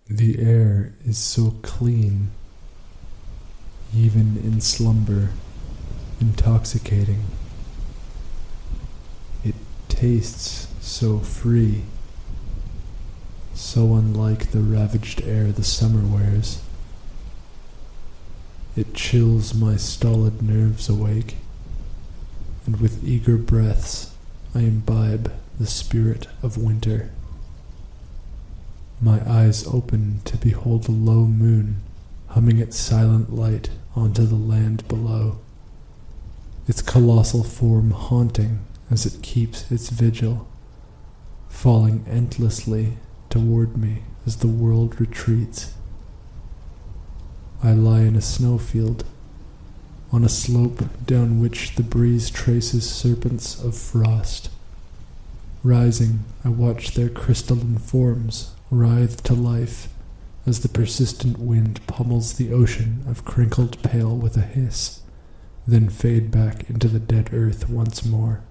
The air is so clean, even in slumber, intoxicating. It tastes so free, so unlike the ravaged air the summer wears. It chills my stolid nerves awake, and with eager breaths I imbibe the spirit of winter. My eyes open to behold a low moon humming its silent light onto the land below, its colossal form haunting as it keeps its vigil, falling endlessly toward me as the world retreats. I lie in a snowfield, on a slope down which the breeze traces serpents of frost. Rising, I watch their crystalline forms writhe to life as the persistent wind pummels the ocean of crinkled pale with a hiss, then fade back into the dead earth once more.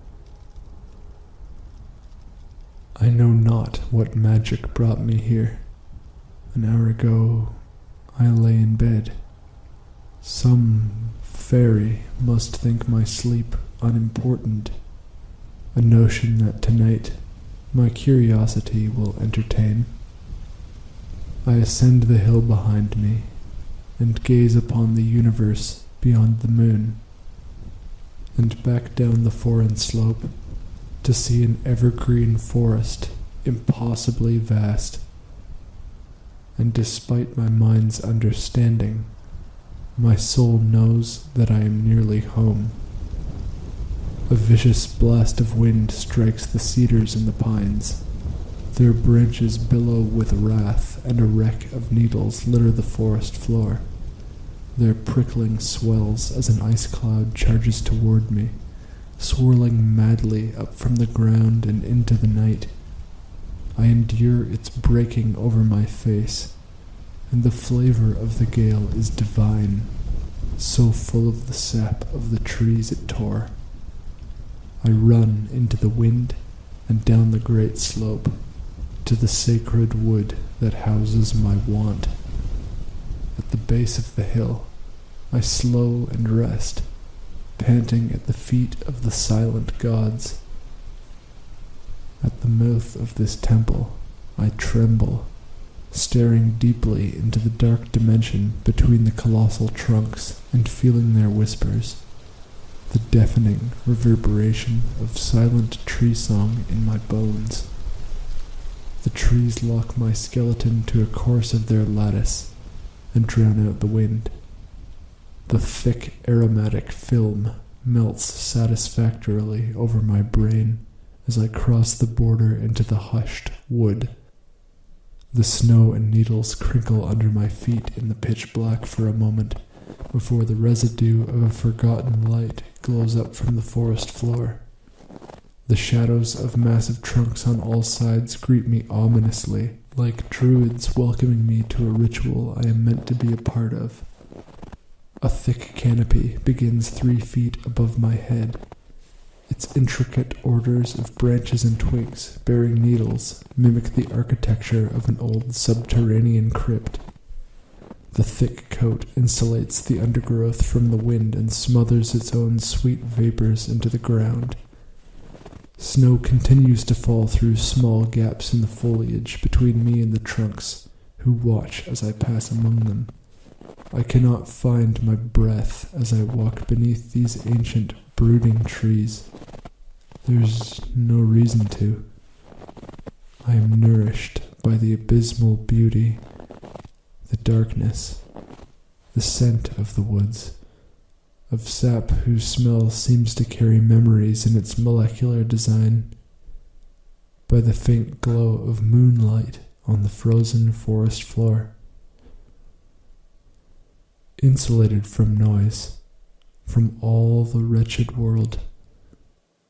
I know not what magic brought me here. An hour ago, I lay in bed. Some fairy must think my sleep unimportant, a notion that tonight my curiosity will entertain. I ascend the hill behind me and gaze upon the universe beyond the moon, and back down the foreign slope to see an evergreen forest impossibly vast. And despite my mind's understanding, my soul knows that I am nearly home. A vicious blast of wind strikes the cedars and the pines. Their branches billow with wrath, and a wreck of needles litter the forest floor. Their prickling swells as an ice cloud charges toward me, swirling madly up from the ground and into the night. I endure its breaking over my face, and the flavor of the gale is divine, so full of the sap of the trees it tore. I run into the wind and down the great slope, to the sacred wood that houses my want. At the base of the hill, I slow and rest, panting at the feet of the silent gods. At the mouth of this temple, I tremble, staring deeply into the dark dimension between the colossal trunks and feeling their whispers, the deafening reverberation of silent tree song in my bones. The trees lock my skeleton to a course of their lattice and drown out the wind. The thick aromatic film melts satisfactorily over my brain as I cross the border into the hushed wood. The snow and needles crinkle under my feet in the pitch black for a moment before the residue of a forgotten light glows up from the forest floor. The shadows of massive trunks on all sides greet me ominously, like druids welcoming me to a ritual I am meant to be a part of. A thick canopy begins 3 feet above my head. Its intricate orders of branches and twigs bearing needles mimic the architecture of an old subterranean crypt. The thick coat insulates the undergrowth from the wind and smothers its own sweet vapors into the ground. Snow continues to fall through small gaps in the foliage between me and the trunks, who watch as I pass among them. I cannot find my breath as I walk beneath these ancient, brooding trees. There's no reason to. I am nourished by the abysmal beauty, the darkness, the scent of the woods, of sap whose smell seems to carry memories in its molecular design, by the faint glow of moonlight on the frozen forest floor. Insulated from noise, from all the wretched world,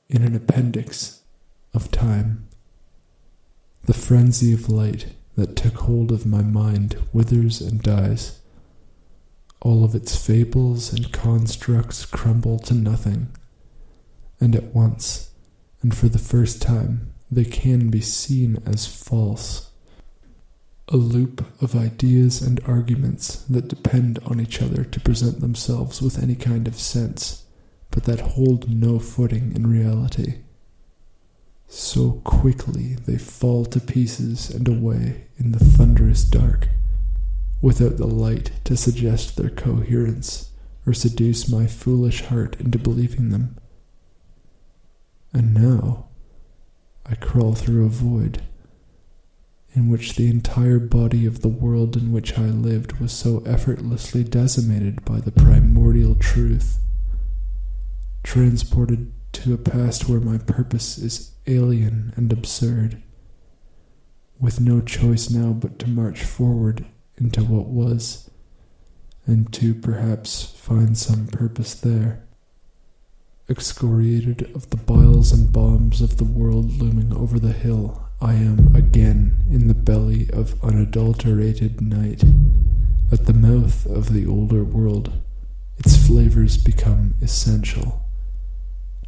in an appendix of time, the frenzy of light that took hold of my mind withers and dies. All of its fables and constructs crumble to nothing, and at once, and for the first time, they can be seen as false. a loop of ideas and arguments that depend on each other to present themselves with any kind of sense, but that hold no footing in reality. So quickly they fall to pieces and away in the thunderous dark, without the light to suggest their coherence or seduce my foolish heart into believing them. And now I crawl through a void in which the entire body of the world in which I lived was so effortlessly decimated by the primordial truth, transported to a past where my purpose is alien and absurd, with no choice now but to march forward into what was, and to perhaps find some purpose there. Excoriated of the biles and bombs of the world looming over the hill, I am again in the belly of unadulterated night, at the mouth of the older world. Its flavors become essential,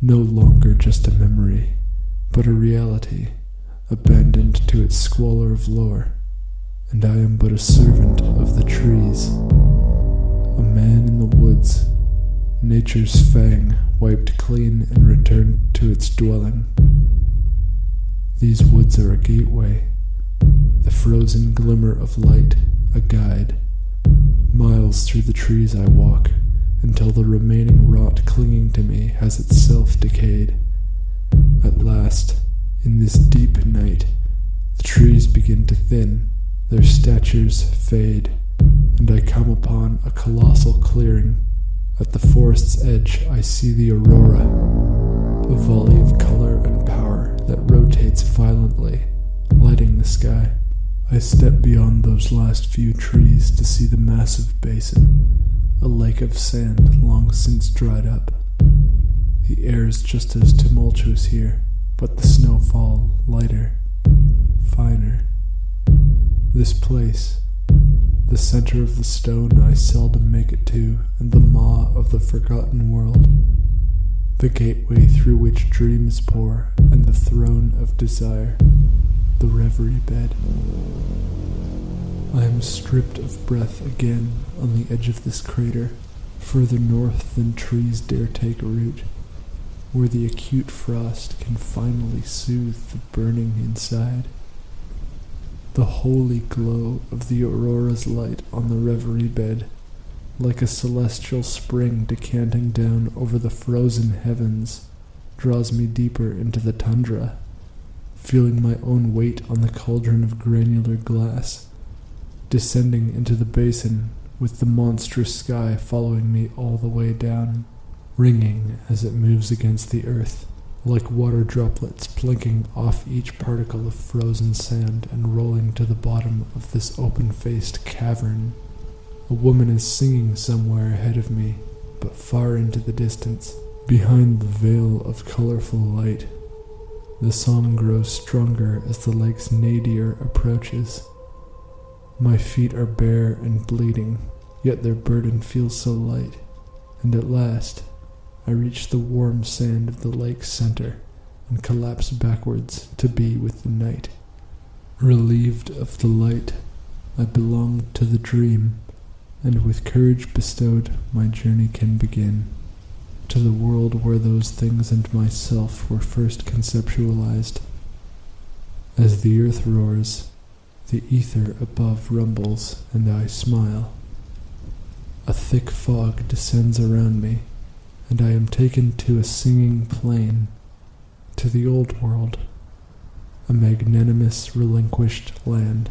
no longer just a memory, but a reality, abandoned to its squalor of lore, and I am but a servant of the trees, a man in the woods, nature's fang wiped clean and returned to its dwelling. These woods are a gateway, the frozen glimmer of light, a guide. Miles through the trees I walk, until the remaining rot clinging to me has itself decayed. At last, in this deep night, the trees begin to thin, their statures fade, and I come upon a colossal clearing. At the forest's edge I see the aurora, a volley of color and power that rotates violently, lighting the sky. I step beyond those last few trees to see the massive basin, a lake of sand long since dried up. The air is just as tumultuous here, but the snowfall lighter, finer. This place, the center of the stone I seldom make it to, and the maw of the forgotten world, the gateway through which dreams pour, and the throne of desire, the reverie bed. I am stripped of breath again on the edge of this crater, further north than trees dare take root, where the acute frost can finally soothe the burning inside. The holy glow of the aurora's light on the reverie bed, like a celestial spring decanting down over the frozen heavens, draws me deeper into the tundra, feeling my own weight on the cauldron of granular glass, descending into the basin with the monstrous sky following me all the way down, ringing as it moves against the earth, like water droplets plinking off each particle of frozen sand and rolling to the bottom of this open-faced cavern. A woman is singing somewhere ahead of me, but far into the distance, behind the veil of colorful light. The song grows stronger as the lake's nadir approaches. My feet are bare and bleeding, yet their burden feels so light, and at last I reach the warm sand of the lake's center and collapse backwards to be with the night. Relieved of the light, I belong to the dream, and with courage bestowed, my journey can begin, to the world where those things and myself were first conceptualized. As the earth roars, the ether above rumbles, and I smile. A thick fog descends around me, and I am taken to a singing plain, to the old world, a magnanimous relinquished land.